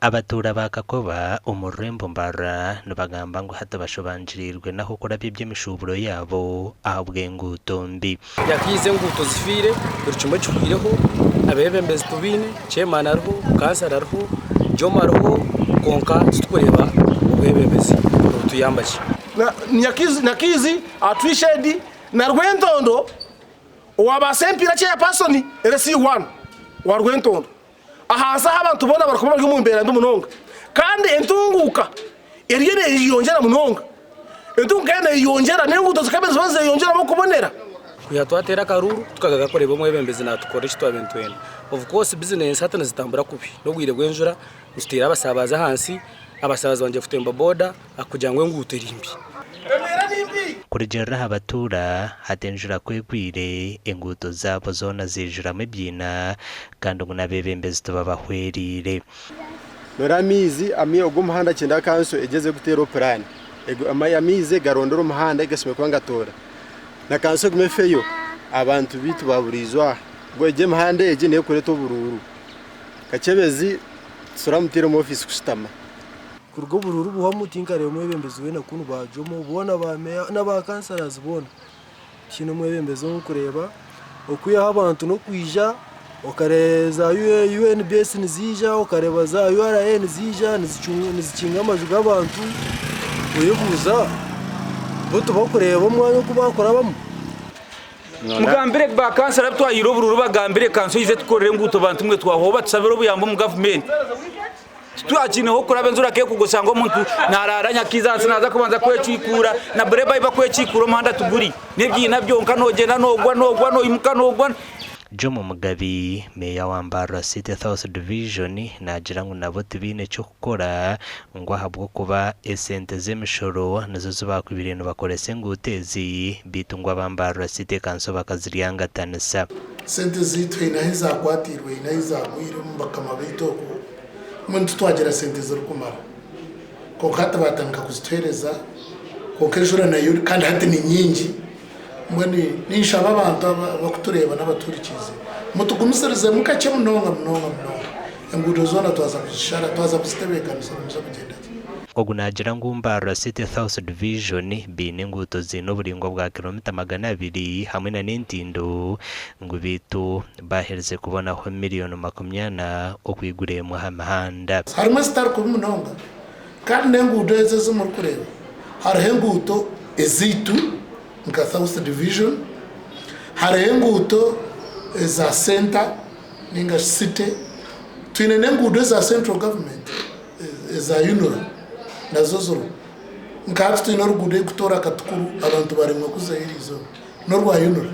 Abatuura ba Kakoba umurembo Mbarara nibagamba ngo hatabashobanjirirwe naho kurabye by'imishuburo yabo ahabw'enguuto mbi yakize nguuto zifire buri cyumba cyuhireho abebembezi tubine chairman ariho kansara ariho joma ariho konka tukureba ubebembezi tuyambaje nakizi atrishedi na Rwentondo wabasempira cya pasoni RC1 wa Rwentondo ahaza abantu bona barakuba bari mu mbera ndumunonga kandi entunguka eriyene yongera munonga entunga yongera nenguto zikabe zonze yongera mo kubonera kuyatwatera karuru tukagakoreba mu bembezi natukoresha twabentwena of course business hatana zitambura kubi no gwire gwenjura ustira abasabaza hansi abasabaza banje futemba boda akujangwe nguto rimbi kurigera Abatuura hatenjura kwegwire enguuto zabo zona zijura mu byina kandi ngo nabebembezi tubabahwerire noramizi amiye ogumuhanda cyenda kanso egeze gutero plan amayamize garondoro umuhanda igasime kwangatora na kanso gumefeyo abantu bitu baburizwa gweje muhanda eje ne kureto bururu kacebezi suramutire mu office kustama kurgo bururu buhamutinkare mu bembezi we nakunu bajomo ubona bameya n'abakansarazi bona kino mu bembezi no kureba okuya abantu no kwija okareza UNBS nizija okareba za URN zija nizicinga amajuga abantu uyebuza boto bakureba umwanya kubakora bamwe mugambire ba kansara twayiro bururu bagambire kanso yize tukorere nguto bantu mwe twahoba tusabira ubuyambo mu government twakineho kuraba nzura ke kugusanga umuntu nararanya kizanse naza kubanza kwecikura na breba iba kwecikura umuhanda tuguri nebyina byonka nogenda nogwa no imuka nogwa Jomo Mugabi meya wa Mbarara City South Division nagira ngo nabo tubine cyo gukora ngo ahabwo kuba esente z'emishoro nazo zubakwa ibintu bakorese ngutezi bitungwa bambara City kanso bakaziriyangatanisa sente zitwe inahiza kwatirwe inahiza gwire mbakama bitoko muntu twagera sente z'urukumara ko kata batanka kuzitwereza ko keshura nayo kandi hati ni nyingi mwene nishaba abantu bakutureba n'abaturikize mutugumiserize mukace munonga enguuto zona twaza kuzishara twaza kuzitebekanisa muza kugenda ogunagira ngo Mbarara City South Division bine nguto zino buringo bwa kilomita 200 hamwe na n'intindo ngo bitu bahereze kubona ho miliyoni 20 okwigure mu hamahanda harimo star ko munonga kandi enguuto ezo mu kureba hari enguuto ezitu nka South Division hari enguuto za center ninga city twine nenguuto za central government za unura nazozoro nkati twine rugude kutora katukuru abantu barimwe kuzahirizo no rwa unura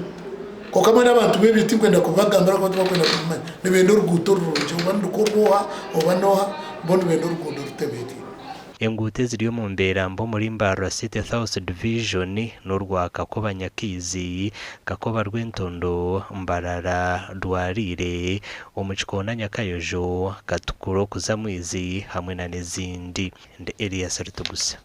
ko kamwe n'abantu bebiti kwenda kubagambara ko twakwenda kumanya nibendo ruguto ruruje ubandu koboha obanoha bondo bendo rugudo rutebeti enguute ziriyo mu mberambo muri Mbarara City South Division n'urwa Kakoba Nyakizi Kakoba Rwentondo Mbarara Rwarire umuchikona Nyakayojo Katukuro Kuzamwizi hamwe na n'izindi Elias Rutugusa.